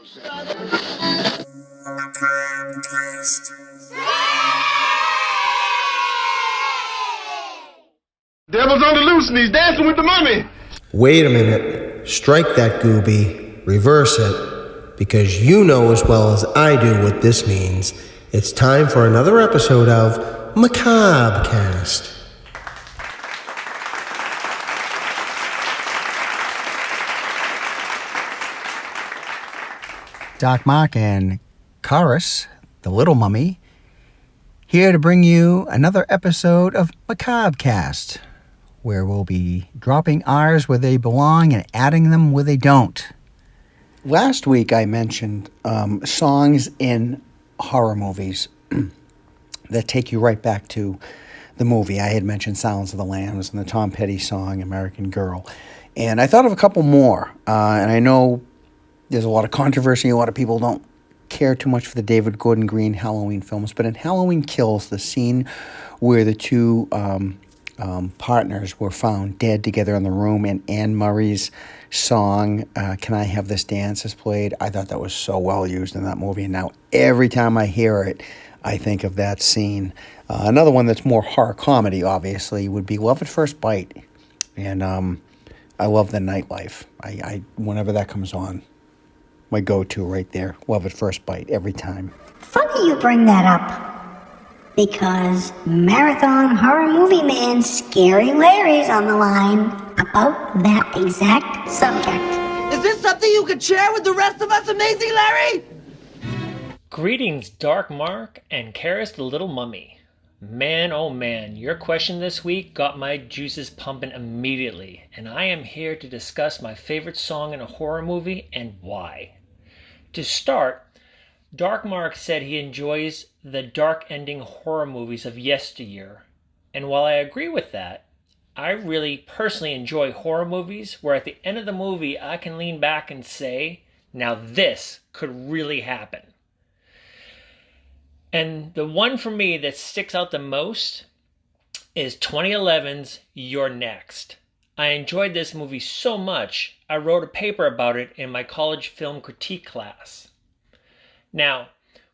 Macabre Cast. Devil's on the loose and he's dancing with the mummy. Wait a minute. Strike that, Gooby. Reverse it. Because you know as well as I do what this means. It's time for another episode of Macabre Cast. Doc Mark and Chorus, the little mummy, here to bring you another episode of Macabre Cast, where we'll be dropping R's where they belong and adding them where they don't. Last week I mentioned songs in horror movies that take you right back to the movie. I had mentioned Silence of the Lambs and the Tom Petty song American Girl. And I thought of a couple more, and I know there's a lot of controversy. A lot of people don't care too much for the David Gordon Green Halloween films. But in Halloween Kills, the scene where the two partners were found dead together in the room and Anne Murray's song, Can I Have This Dance, is played. I thought that was so well used in that movie. And now every time I hear it, I think of that scene. Another one that's more horror comedy, obviously, would be Love at First Bite. And I love the nightlife. I whenever that comes on, my go-to right there. Love at First Bite every time. Funny you bring that up, because Marathon Horror Movie Man Scary Larry's on the line about that exact subject. Is this something you could share with the rest of us, Amazing Larry? Greetings, Dark Mark and Karis the Little Mummy. Man, oh man, your question this week got my juices pumping immediately, and I am here to discuss my favorite song in a horror movie and why. To start, Dark Mark said he enjoys the dark ending horror movies of yesteryear, and while I agree with that, I really personally enjoy horror movies where at the end of the movie I can lean back and say, now this could really happen. And the one for me that sticks out the most is 2011's You're Next. I enjoyed this movie so much, I wrote a paper about it in my college film critique class. Now,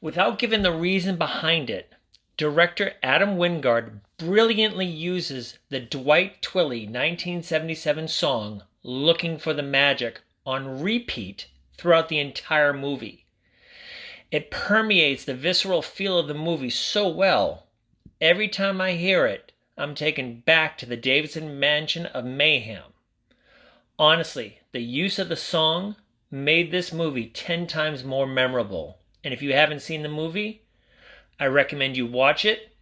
without giving the reason behind it, director Adam Wingard brilliantly uses the Dwight Twilley 1977 song Looking for the Magic on repeat throughout the entire movie. It permeates the visceral feel of the movie so well, every time I hear it, I'm taken back to the Davidson Mansion of Mayhem. Honestly, the use of the song made this movie 10 times more memorable. And if you haven't seen the movie, I recommend you watch it.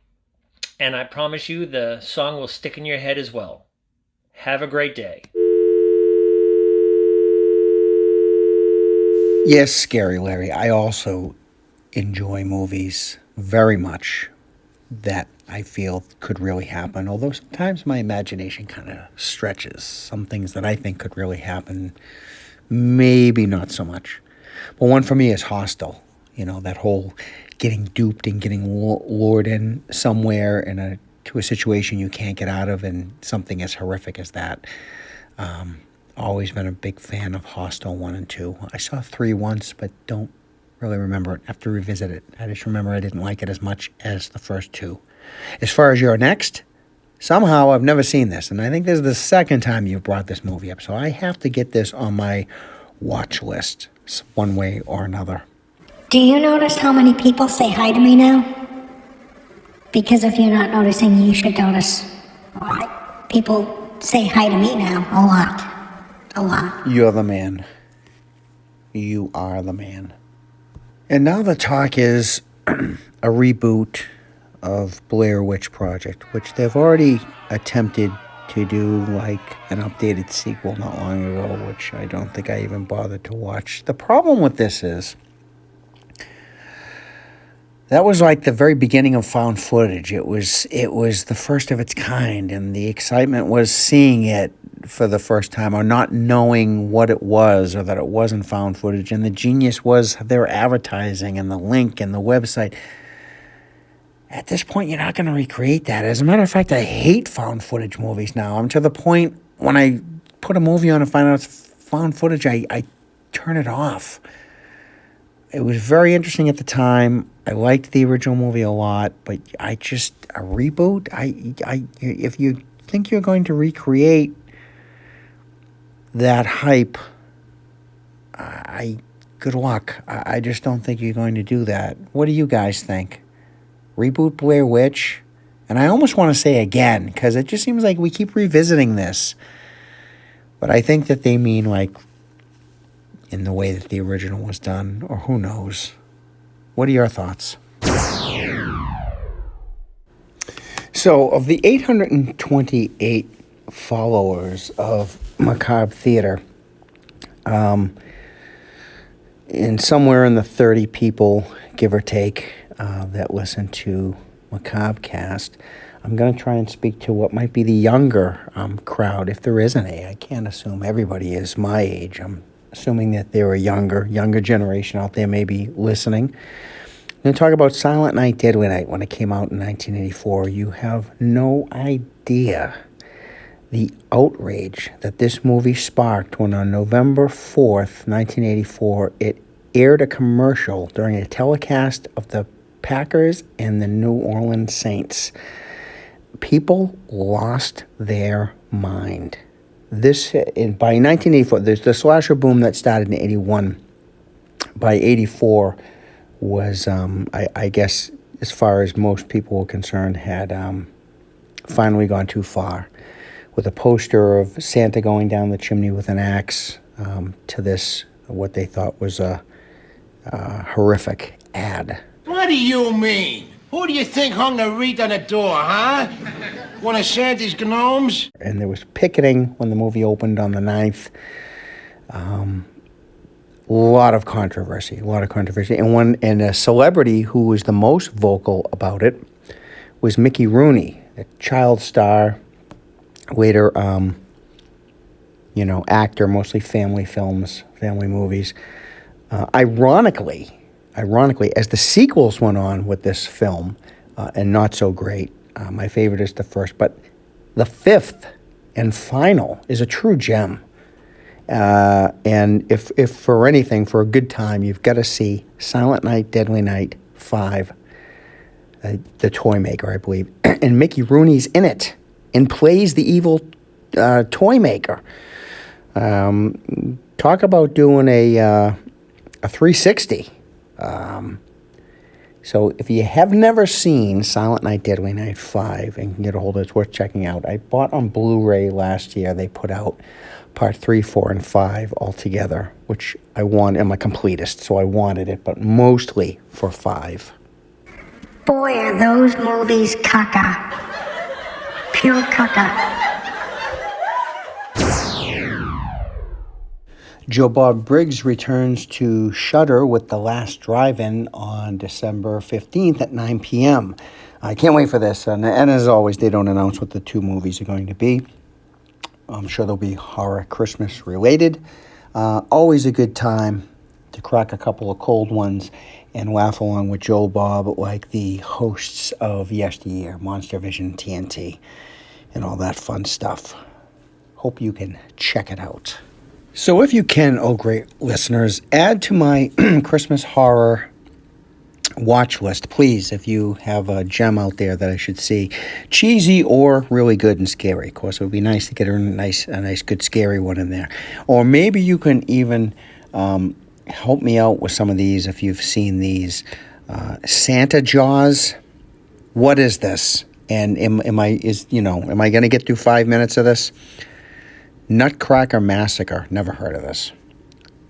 And I promise you the song will stick in your head as well. Have a great day. Yes, Scary Larry, I also enjoy movies very much that I feel could really happen, although sometimes my imagination kind of stretches. Some things that I think could really happen, maybe not so much. But one for me is Hostel. You know, that whole getting duped and getting lured in somewhere to a situation you can't get out of, and something as horrific as that. Always been a big fan of Hostel 1 and 2. I saw 3 once, but don't really remember it. I have to revisit it. I just remember I didn't like it as much as the first 2. As far as You're Next, somehow I've never seen this, and I think this is the second time you've brought this movie up, so I have to get this on my watch list one way or another. Do you notice how many people say hi to me now? Because if you're not noticing, you should notice. People say hi to me now a lot. A lot. You're the man. You are the man. And now the talk is a reboot of Blair Witch Project, which they've already attempted to do like an updated sequel not long ago, which I don't think I even bothered to watch. The problem with this is that was like the very beginning of found footage. It was the first of its kind, and the excitement was seeing it for the first time or not knowing what it was or that it wasn't found footage. And the genius was their advertising and the link and the website. At this point, you're not going to recreate that. As a matter of fact, I hate found footage movies now. I'm to the point when I put a movie on and find out it's found footage, I turn it off. It was very interesting at the time. I liked the original movie a lot, but a reboot. If you think you're going to recreate that hype, good luck. I just don't think you're going to do that. What do you guys think? Reboot Blair Witch? And I almost want to say again, because it just seems like we keep revisiting this. But I think that they mean like in the way that the original was done, or who knows. What are your thoughts? So, of the 828 followers of Macabre Theater, and somewhere in the 30 people, give or take, that listen to Macabre Cast, I'm going to try and speak to what might be the younger crowd, if there is any. I can't assume everybody is my age. I'm assuming that there are younger generation out there maybe listening. I'm going to talk about Silent Night, Deadly Night when it came out in 1984. You have no idea the outrage that this movie sparked when on November 4th, 1984, it aired a commercial during a telecast of the Packers and the New Orleans Saints. People lost their mind. By 1984, there's the slasher boom that started in 81. By 84 was, I guess, as far as most people were concerned, had finally gone too far. With a poster of Santa going down the chimney with an axe to this, what they thought was a horrific ad. What do you mean? Who do you think hung the wreath on the door, huh? One of Santa's gnomes? And there was picketing when the movie opened on the 9th. A lot of controversy. And a celebrity who was the most vocal about it was Mickey Rooney, a child star, later, actor, mostly family films, family movies. Ironically, as the sequels went on with this film, and not so great, my favorite is the first, but the fifth and final is a true gem. And if for anything, for a good time, you've got to see Silent Night, Deadly Night 5, the toy maker, I believe. And Mickey Rooney's in it and plays the evil toy maker. Talk about doing a 360. So if you have never seen Silent Night, Deadly Night 5 and can get a hold of it, it's worth checking out. I bought on Blu-ray last year. They put out part 3, 4, and 5 all together, which I want. I'm a completist, so I wanted it, but mostly for 5. Boy, are those movies caca. Pure caca. Joe Bob Briggs returns to Shudder with The Last Drive-In on December 15th at 9 p.m. I can't wait for this. And as always, they don't announce what the 2 movies are going to be. I'm sure they'll be horror Christmas related. Always a good time to crack a couple of cold ones and laugh along with Joe Bob like the hosts of yesteryear, Monster Vision, TNT, and all that fun stuff. Hope you can check it out. So if you can, oh great listeners, add to my Christmas horror watch list, please, if you have a gem out there that I should see. Cheesy or really good and scary. Of course, it would be nice to get a nice good scary one in there. Or maybe you can even help me out with some of these if you've seen these. Santa Jaws. What is this? And am I going to get through 5 minutes of this? Nutcracker Massacre. Never heard of this.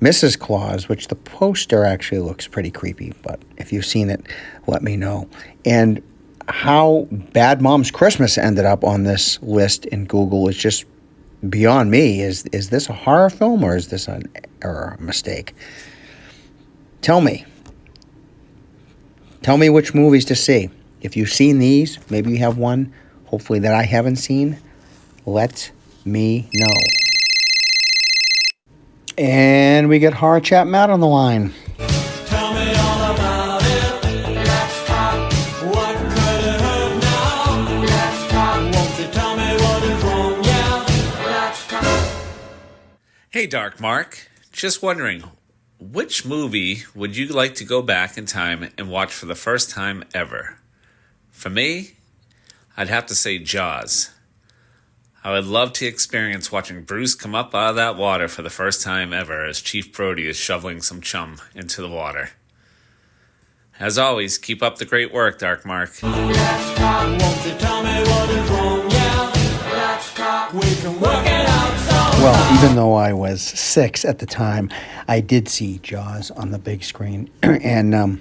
Mrs. Claus, which the poster actually looks pretty creepy, but if you've seen it, let me know. And how Bad Moms Christmas ended up on this list in Google is just beyond me. Is this a horror film or is this an error, mistake? Tell me. Tell me which movies to see. If you've seen these, maybe you have one, hopefully that I haven't seen, let me know. And we get Horror Chat Matt on the line. Tell me all about it. Let's talk. What could it hurt now? Let's talk. Won't you tell me what is wrong? Yeah, let's talk. Hey, Dark Mark. Just wondering, which movie would you like to go back in time and watch for the first time ever? For me, I'd have to say Jaws. I would love to experience watching Bruce come up out of that water for the first time ever as Chief Brody is shoveling some chum into the water. As always, keep up the great work, Dark Mark. Let's talk, won't you tell me what is wrong? Yeah, let's talk, we can work it out somehow. Well, even though I was 6 at the time, I did see Jaws on the big screen, and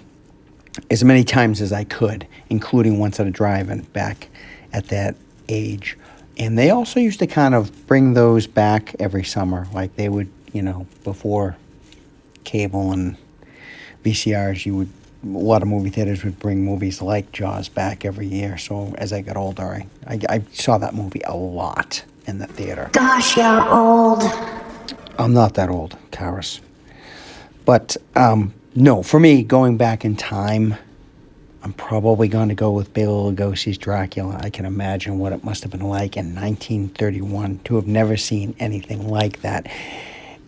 as many times as I could, including once at a drive-in back at that age. And they also used to kind of bring those back every summer. Like they would, before cable and VCRs, a lot of movie theaters would bring movies like Jaws back every year. So as I got older, I saw that movie a lot in the theater. Gosh, you're old. I'm not that old, Karis. But no, for me, going back in time, I'm probably going to go with Bela Lugosi's Dracula. I can imagine what it must have been like in 1931 to have never seen anything like that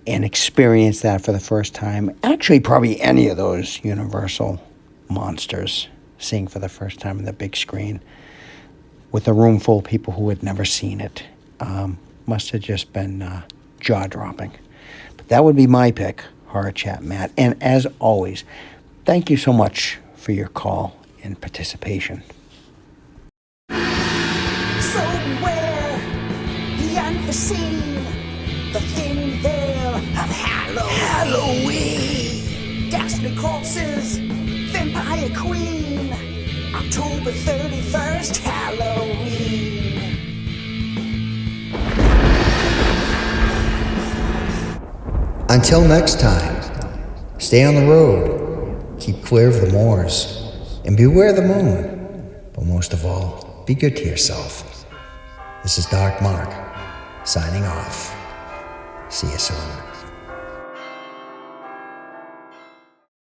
and experience that for the first time. Actually, probably any of those Universal monsters seeing for the first time on the big screen with a room full of people who had never seen it. Must have just been jaw-dropping. But that would be my pick, Horror Chat Matt. And as always, thank you so much for your call and participation. So beware the unforeseen, the thin veil of Halloween. Ghastly corpses, vampire queen, October 31st, Halloween. Until next time, stay on the road, keep clear of the moors, and beware the moon. But most of all, be good to yourself. This is Dark Mark, signing off. See you soon.